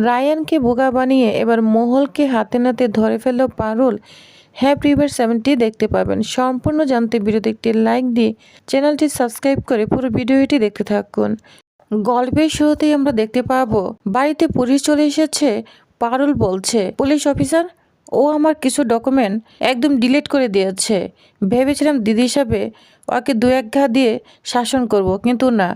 রায়ানকে বোকা বানিয়ে এবার মহলকে হাতে নাতে ধরে ফেলল পারুল। হ্যাপি রিভার 70 দেখতে পাবেন। সম্পূর্ণ জানতে ভিডিওতে একটি লাইক দিয়ে চ্যানেলটি সাবস্ক্রাইব করে পুরো ভিডিওটি দেখতে থাকুন। গল্পের শুরুতেই আমরা দেখতে পাবো বাড়িতে পুলিশ চলে এসেছে। পারুল বলছে, পুলিশ অফিসার, ও আমার কিছু ডকুমেন্ট একদম ডিলিট করে দিয়েছে। ভেবেছিলাম দিদি হিসাবে ওকে দু এক ঘা দিয়ে শাসন করব, কিন্তু না,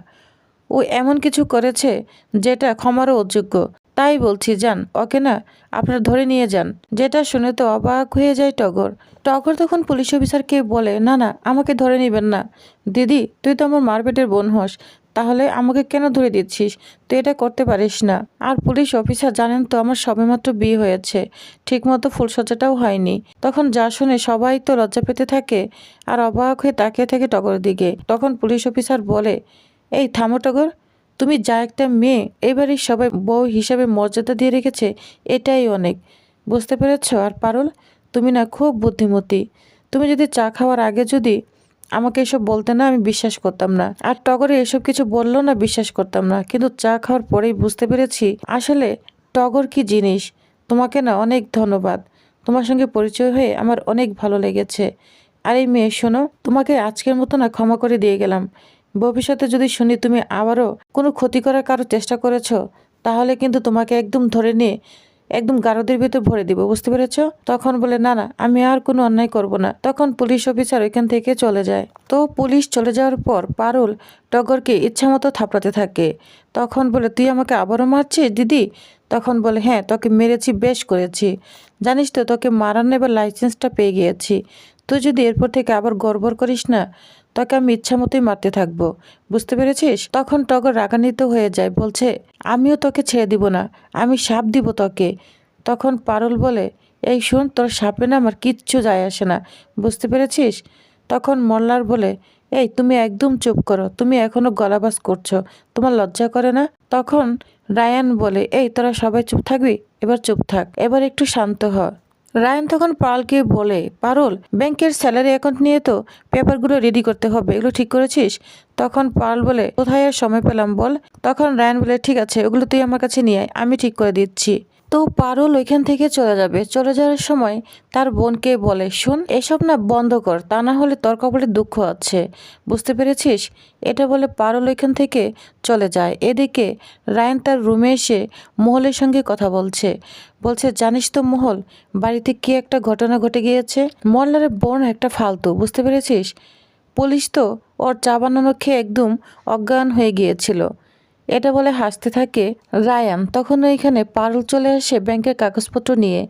ও এমন কিছু করেছে যেটা ক্ষমারও অযোগ্য। তাই বলছি, যান, ওকে না আপনারা ধরে নিয়ে যান। যেটা শুনে তো অবাক হয়ে যায় টগর। টগর তখন পুলিশ অফিসারকে বলে, না না, আমাকে ধরে নেবেন না। দিদি, তুই তো আমার মার পেটের বোন হস, তাহলে আমাকে কেন ধরে দিচ্ছিস? তুই এটা করতে পারিস না। আর পুলিশ অফিসার, জানেন তো আমার সবেমাত্র বিয়ে হয়েছে, ঠিকমতো ফুলসজ্জাটাও হয়নি। তখন যা শুনে সবাই তো লজ্জা পেতে থাকে আর অবাক হয়ে তাকিয়ে থাকে টগরের দিকে। তখন পুলিশ অফিসার বলে, এই থামো টগর, তুমি যা একটা মেয়ে এবারে সবাই বউ হিসাবে মর্যাদা দিয়ে রেখেছে, এটাই অনেক, বুঝতে পেরেছ? আর পারুল, তুমি না খুব বুদ্ধিমতী। তুমি যদি চা খাওয়ার আগে যদি আমাকে এসব বলতে না, আমি বিশ্বাস করতাম না। আর টগরে এসব কিছু বললো না, বিশ্বাস করতাম না। কিন্তু চা খাওয়ার পরেই বুঝতে পেরেছি আসলে টগর কি জিনিস। তোমাকে না অনেক ধন্যবাদ। তোমার সঙ্গে পরিচয় হয়ে আমার অনেক ভালো লেগেছে। আর এই মেয়ে, শোনো, তোমাকে আজকের মতো না ক্ষমা করে দিয়ে গেলাম। ভবিষ্যতে যদি শুনি তুমি আবারও কোনো ক্ষতি করার কারো চেষ্টা করেছো, তাহলে কিন্তু তোমাকে একদম ধরে নিয়ে একদম গারদের ভিতর ভরে দিব, বুঝতে পেরেছ? তখন বলে, না না, আমি আর কোনো অন্যায় করব না। তখন পুলিশ অফিসার ওইখান থেকে চলে যায়। তো পুলিশ চলে যাওয়ার পর পারুল টগরকে ইচ্ছামতো থাপড়াতে থাকে। তখন বলে, তুই আমাকে আবারও মারছিস দিদি? তখন বলে, হ্যাঁ, তোকে মেরেছি, বেশ করেছি। জানিস তো, তোকে মারার এবার লাইসেন্সটা পেয়ে গিয়েছি। তুই যদি এরপর থেকে আবার গড়বড় করিস না, তোকে আমি ইচ্ছা মতোই মারতে থাকবো, বুঝতে পেরেছিস? তখন টগর রাগান্বিত হয়ে যায়, বলছে, আমিও তোকে ছেড়ে দিব না, আমি শাপ দিব তোকে। তখন পারুল বলে, এই শোন, তোর সাপে না আমার কিচ্ছু যায় আসে না, বুঝতে পেরেছিস? তখন মল্লার বলে, এই তুমি একদম চুপ করো, তুমি এখনো গলাবাজ করছো, তোমার লজ্জা করে না? তখন রায়ান বলে, এই তোরা সবাই চুপ থাকবি, এবার চুপ থাক, এবার একটু শান্ত হ। রায়ান তখন পারুলকে বলে, পারুল, ব্যাংকের স্যালারি অ্যাকাউন্ট নিয়ে তো পেপারগুলো রেডি করতে হবে, এগুলো ঠিক করেছিস? তখন পারুল বলে, কোথায় আর সময় পেলাম বল। তখন রায়ান বলে, ঠিক আছে, ওগুলো তুই আমার কাছে নিয়ে আয়, আমি ঠিক করে দিচ্ছি। তো পারুল ওইখান থেকে চলে যাবে। চলে যাওয়ার সময় তার বোনকে বলে, শোন, এসব না বন্ধ কর, তা না হলে তোর কপালে দুঃখ আছে, বুঝতে পেরেছিস? এটা বলে পারুল ওইখান থেকে চলে যায়। এদিকে রায়ান তার রুমে এসে মহলের সঙ্গে কথা বলছে। জানিস তো মহল, বাড়িতে কি একটা ঘটনা ঘটে গিয়েছে। মল্লারের বোন একটা ফালতু, বুঝতে পেরেছিস? পুলিশ তো ওর চা বানানো খেয়ে একদম অজ্ঞান হয়ে গিয়েছিল। এটা বলে হাসতে থাকে রায়ান। তখন ওইখানে পারুল চলে আসে ব্যাংকের কাগজপত্র নিয়ে।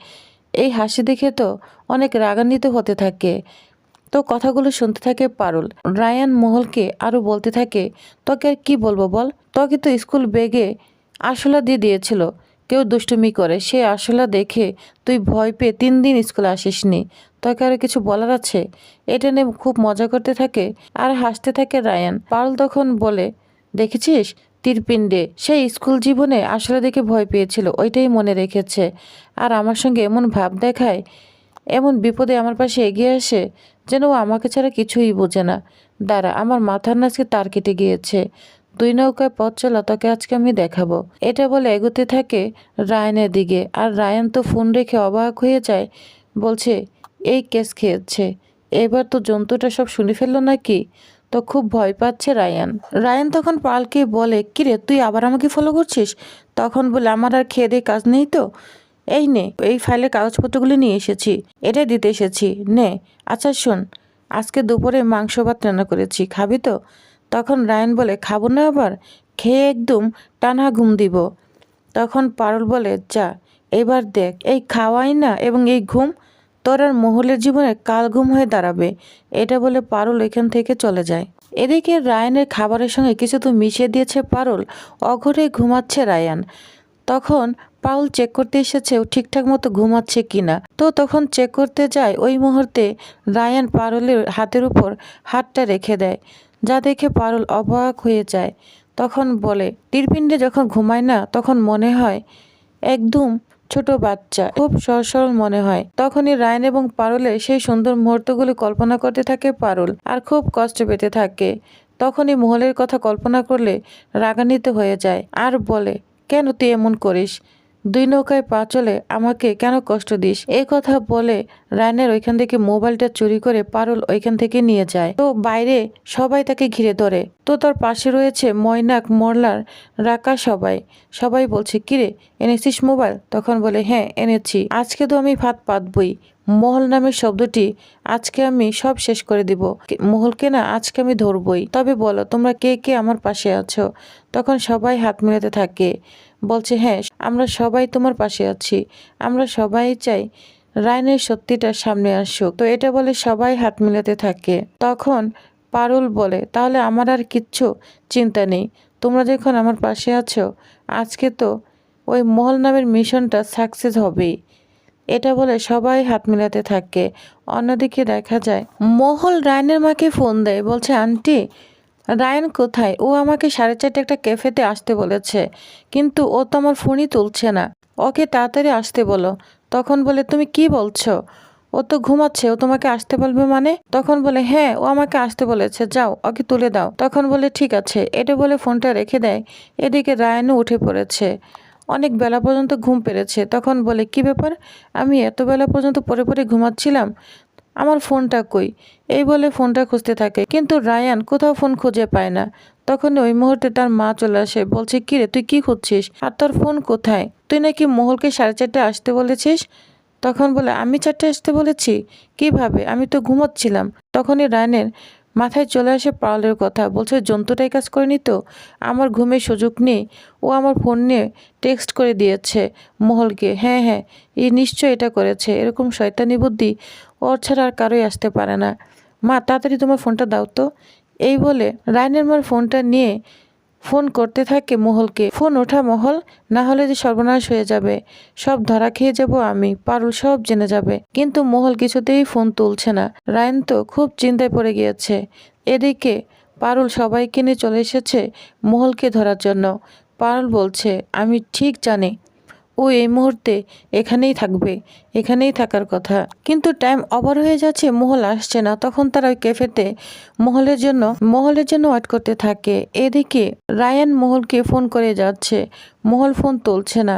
এই হাসি দেখে তো অনেক রাগান্বিত হতে থাকে। তো কথাগুলো শুনতে থাকে পারুল। রায়ান মহলকে আরও বলতে থাকে, তোকে আর কি বলবো বল, তোকে তো স্কুল ব্যাগে আরশোলা দিয়ে দিয়েছিল। কেউ দুষ্টুমি করে, সে আরশোলা দেখে তুই ভয় পেয়ে 3 দিন স্কুলে আসিসনি। তোকে আরও কিছু বলার আছে? এটা নিয়ে খুব মজা করতে থাকে আর হাসতে থাকে রায়ান। পারুল তখন বলে, দেখেছিস, তীরপিণ্ডে সেই স্কুল জীবনে আসলে দেখে ভয় পেয়েছিল, ওইটাই মনে রেখেছে। আর আমার সঙ্গে এমন ভাব দেখায়, এমন বিপদে আমার পাশে এগিয়ে আসে যেন ও আমাকে ছাড়া কিছুই বোঝে না। দাঁড়া, আমার মাথার নাচকে তার কেটে গিয়েছে। 2 নৌকায় পথ চলা তোকে আজকে আমি দেখাবো। এটা বলে এগোতে থাকে রায়ানের দিকে। আর রায়ান তো ফোন রেখে অবাক হয়ে যায়, বলছে, এই কেস খেয়েছে, এবার তো জন্তুটা সব শুনে ফেললো নাকি? তো খুব ভয় পাচ্ছে রায়ান। রায়ান তখন পালকে বলে, কিরে, তুই আবার আমাকে ফলো করছিস? তখন বলে, আমার আর খেয়ে দিয়ে কাজ নেই তো, এই নে, এই ফাইলের কাগজপত্রগুলি নিয়ে এসেছি, এটাই দিতে এসেছি, নে। আচ্ছা শোন, আজকে দুপুরে মাংস ভাত রান্না করেছি, খাবি তো? তখন রায়ান বলে, খাবো না আবার, খেয়ে একদম টানা ঘুম দিব। তখন পারুল বলে, যা, এবার দেখ, এই খাওয়াই না এবং এই ঘুম তোর আর মহলের জীবনে কাল ঘুম হয়ে দাঁড়াবে। এটা বলে পারুল এখান থেকে চলে যায়। এদিকে রায়ানের খাবারের সঙ্গে কিছু তো মিশিয়ে দিয়েছে পারুল, অঘরে ঘুমাচ্ছে রায়ান। তখন পাউল চেক করতে এসেছে ও ঠিকঠাক মতো ঘুমাচ্ছে কিনা। তো তখন চেক করতে যায়, ওই মুহূর্তে রায়ান পারুলের হাতের উপর হাতটা রেখে দেয়, যা দেখে পারুল অবাক হয়ে যায়। তখন বলে, তীরপিণ্ডে যখন ঘুমায় না, তখন মনে হয় একদম ছোট বাচ্চা, খুব সহজ সরল মনে হয়। তখনই রায়ান এবং পারুলের সেই সুন্দর মুহূর্তগুলি কল্পনা করতে থাকে পারুল, আর খুব কষ্ট পেতে থাকে। তখনই মহলের কথা কল্পনা করলে রাগান্বিত হয়ে যায় আর বলে, কেন তুই এমন করিস? দুই নৌকায় পা চলে আমাকে কেন কষ্ট দিস? এই কথা বলে রায়নের ওইখান থেকে মোবাইলটা চুরি করে পারুল ওইখান থেকে নিয়ে যায়। তো বাইরে সবাই তাকে ঘিরে ধরে। তো তার পাশে রয়েছে ময়নাক, মরলার, রাকা, সবাই বলছে কিরে এনেছিস মোবাইল? তখন বলে হ্যাঁ এনেছি, আজকে তো আমি ভাত পাতবই। মহল নামের শব্দটি আজকে আমি সব শেষ করে দিব। মহলকে না আজকে আমি ধরবই। তবে বলো তোমরা কে কে আমার পাশে আছো? তখন সবাই হাত মেলাতে থাকে, বলছে হ্যাঁ আমরা সবাই তোমার পাশে আছি, আমরা সবাই চাই রায়নের সত্যিটা সামনে আসুক। তো এটা বলে সবাই হাত মেলাতে থাকে। তখন পারুল বলে তাহলে আমার আর কিচ্ছু চিন্তা নেই, তোমরা যখন আমার পাশে আছো আজকে তো ওই মহল নামের মিশনটা সাকসেস হবেই। এটা বলে সবাই হাত মেলাতে থাকে। অন্যদিকে দেখা যায় মহল রায়নের মাকে ফোন দেয়, বলছে আন্টি রায়ান কোথায়? ও আমাকে 4:30 একটা ক্যাফেতে আসতে বলেছে, কিন্তু ও তো আমার ফোনই তুলছে না, ওকে তাড়াতাড়ি আসতে বলো। তখন বলে তুমি কি বলছো? ও তো ঘুমাচ্ছে, ও তোমাকে আসতে বলবে মানে? তখন বলে হ্যাঁ ও আমাকে আসতে বলেছে, যাও ওকে তুলে দাও। তখন বলে ঠিক আছে। এটা বলে ফোনটা রেখে দেয়। এদিকে রায়ানও উঠে পড়েছে, অনেক বেলা পর্যন্ত ঘুম পেরেছে। তখন বলে কি ব্যাপার, আমি এত বেলা পর্যন্ত পরে পরে ঘুমাচ্ছিলাম, আমার ফোনটা কই? এই বলে ফোনটা খুঁজতে থাকে, কিন্তু রায়ান কোথাও ফোন খুঁজে পায় না। তখন ওই মুহূর্তে তার মা চলে আসে, বলছে কিরে তুই কি খুঁজছিস, আর তোর ফোন কোথায়? তুই নাকি মহলকে 4:30 আসতে বলেছিস। তখন বলে আমি 4:00 আসতে বলেছি? কিভাবে, আমি তো ঘুমাচ্ছিলাম। তখনই রায়ানের মাথায় চলে আসে পারুলের কথা, বলছে জন্তুটাই কাজ করেনি তো, আমার ঘুমের সুযোগ নেই, ও আমার ফোন নিয়ে টেক্সট করে দিয়েছে মহলকে। হ্যাঁ হ্যাঁ এই নিশ্চয় এটা করেছে, এরকম শয়তানি বুদ্ধি ওর ছাড়া আর কারোই আসতে পারে না। মা তাড়াতাড়ি তোমার ফোনটা দাও তো। এই বলে রায়নের মার ফোনটা নিয়ে ফোন করতে থাকে মহলকে। ফোন ওঠা মহল, না হলে যে সর্বনাশ হয়ে যাবে, সব ধরা খেয়ে যাব আমি, পারুল সব জেনে যাবে। কিন্তু মহল কিছুতেই ফোন তুলছে না। রায়ন তো খুব চিন্তায় পড়ে গিয়েছে। এদিকে পারুল সবাইকে নিয়ে চলে এসেছে মহলকে ধরার জন্য। পারুল বলছে আমি ঠিক জানি ও এই মুহূর্তে এখানেই থাকবে, এখানেই থাকার কথা। কিন্তু টাইম ওভার হয়ে যাচ্ছে, মহল আসছে না। তখন তারা ওই ক্যাফেতে মহলের জন্য ওয়েট করতে থাকে। এদিকে রায়ান মহলকে ফোন করে যাচ্ছে, মহল ফোন তুলছে না।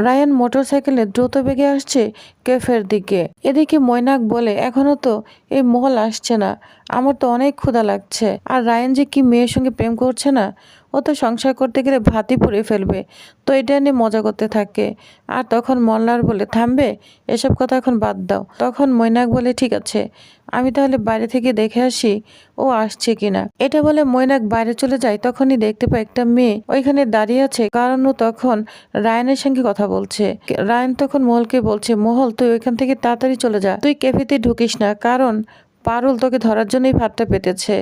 রায়ান মোটরসাইকেলে দ্রুত বেগে আসছে ক্যাফের দিকে। এদিকে মৈনাক বলে এখনো তো এই মহল আসছে না, আমার তো অনেক ক্ষুধা লাগছে। আর রায়ান যে কি মেয়ের সঙ্গে প্রেম করছে না, ও তো সংসার করতে গেলে ভাতই পুড়ে ফেলবে। তো এটা নিয়ে মজা করতে থাকে। আর তখন মল্লার বলে থামবে, এসব কথা এখন বাদ দাও। তখন মৈনাক বলে ঠিক আছে, আমি তাহলে বাইরে থেকে দেখে আসি ও আসছে কিনা। এটা বলে মৈনাক বাইরে চলে যায়। তখনই দেখতে পায় একটা মেয়ে ওইখানে দাঁড়িয়ে আছে, কারণ ও তখন রায়ানের সঙ্গে কথা বলছে। রায়ান তখন মহলকে বলছে মহল তুই ওইখান থেকে তাড়াতাড়ি চলে যা, তুই ক্যাফেতে ঢুকিস না, কারণ পারুল তোকে ধরার জন্যই ভাতটা পেতেছে।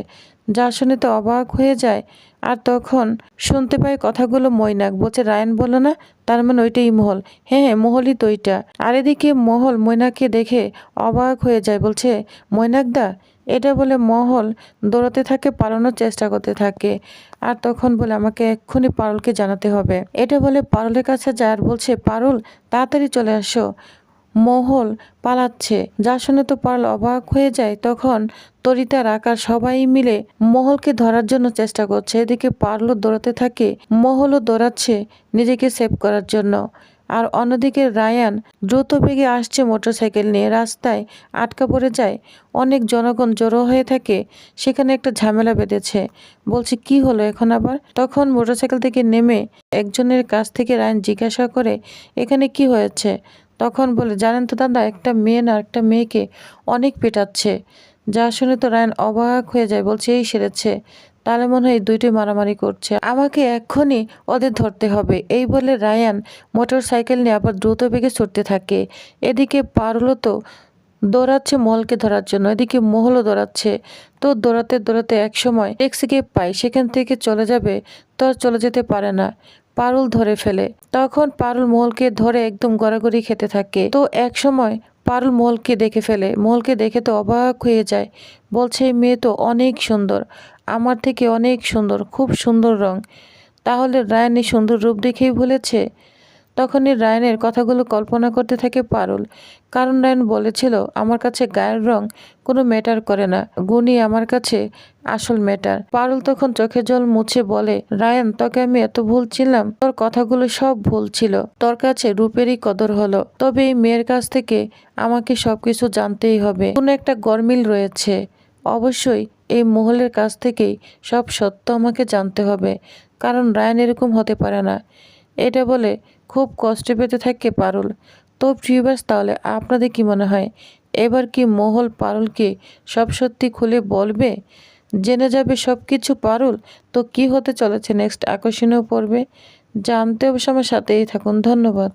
যা শুনে তো অবাক হয়ে যায়। আর তখন শুনতে পায় কথাগুলো মৈনাক বলছে রায়ান বলল না, তার মানে ওইটাই মহল। হ্যাঁ হ্যাঁ মহলই তো ওইটা। আর এদিকে মহল মৈনাককে দেখে অবাক হয়ে যায়, বলছে মৈনাক দা। এটা বলে মহল দৌড়াতে থাকে, পালানোর চেষ্টা করতে থাকে। আর তখন বলে আমাকে এক্ষুনি পারুলকে জানাতে হবে। এটা বলে পারুলের কাছে যায় আর বলছে পারুল তাড়াতাড়ি চলে আসো, মহল পালাচ্ছে। যা শুনে তো পারুল অবাক হয়ে যায়। তখন তরিতা, রাকার সবাই মিলে মহলকে ধরার জন্য চেষ্টা করছে। এদিকে পারুলও দৌড়াতে থাকে, মহলও দৌড়াচ্ছে নিজেকে সেভ করার জন্য। আর অন্যদিকে রায়ান দ্রুত বেগে আসছে মোটরসাইকেল নিয়ে, রাস্তায় আটকা পড়ে যায়। অনেক জনগণ জড়ো হয়ে থাকে, সেখানে একটা ঝামেলা বেঁধেছে। বলছে কি হলো এখন আবার? তখন মোটরসাইকেল থেকে নেমে একজনের কাছ থেকে রায়ান জিজ্ঞাসা করে এখানে কি হয়েছে। তখন বলে জানেন তো দাদা, একটা মেয়ে না একটা মেয়েকে অনেক পেটাচ্ছে। যা শুনে তো রায়ান অবাক হয়ে যায়, বলছে এই সেরেছে, তাহলে মনে হয় দুইটি মারামারি করছে, আমাকে এক্ষুনি ওদের ধরতে হবে। এই বলে রায়ান মোটর সাইকেল নিয়ে আবার দ্রুত বেগে ছুটতে থাকে। এদিকে পারুলও তো দৌড়াচ্ছে মহলকে ধরার জন্য, এদিকে মহলও দৌড়াচ্ছে। তো দৌড়াতে দৌড়াতে একসময় ট্যাক্সিকে পায়, সেখান থেকে চলে যাবে তো আর চলে যেতে পারে না, পারুল ধরে ফেলে। তখন পারুল মহলকে ধরে একদম গড়াগড়ি খেতে থাকে। তো এক সময় পারুল মহলকে দেখে ফেলে, মহলকে দেখে তো অবাক হয়ে যায়, বলছে এই মেয়ে তো অনেক সুন্দর, আমার থেকে অনেক সুন্দর, খুব সুন্দর রং। তাহলে রায়ান এই সুন্দর রূপ দেখেই ভুলেছে। তখনই রায়ানের কথাগুলো কল্পনা করতে থাকে পারুল। কারণ রায়ান বলেছিল, আমার কাছে গায়ের রং কোনো ম্যাটার করে না, গুণই আমার কাছে আসল ম্যাটার। পারুল তখন চোখে জল মুছে বলে, রায়ান, তোকে আমি এত ভুল ছিলাম? তোর কথাগুলো সব ভুল ছিল। তোর কাছে রূপেরই কদর হলো, তবে এই মেয়ের কাছ থেকে আমাকে সবকিছু জানতেই হবে। কোনো একটা গরমিল রয়েছে। অবশ্যই এই মহলের কাছ থেকেই সব সত্য আমাকে জানতে হবে, কারণ রায়ান এরকম হতে পারে না। এটা বলে খুব কষ্ট পেতে থাকে পারুল। তো ভিউয়ার্স, তাহলে আপনাদের কি মনে হয়, এবার কি মহল পারুলকে সব সত্যি খুলে বলবে? জেনে যাবে সব কিছু পারুল? তো কি হতে চলেছে নেক্সট আকর্ষণীয় পর্বে জানতে অবশ্য আমার সাথেই থাকুন। ধন্যবাদ।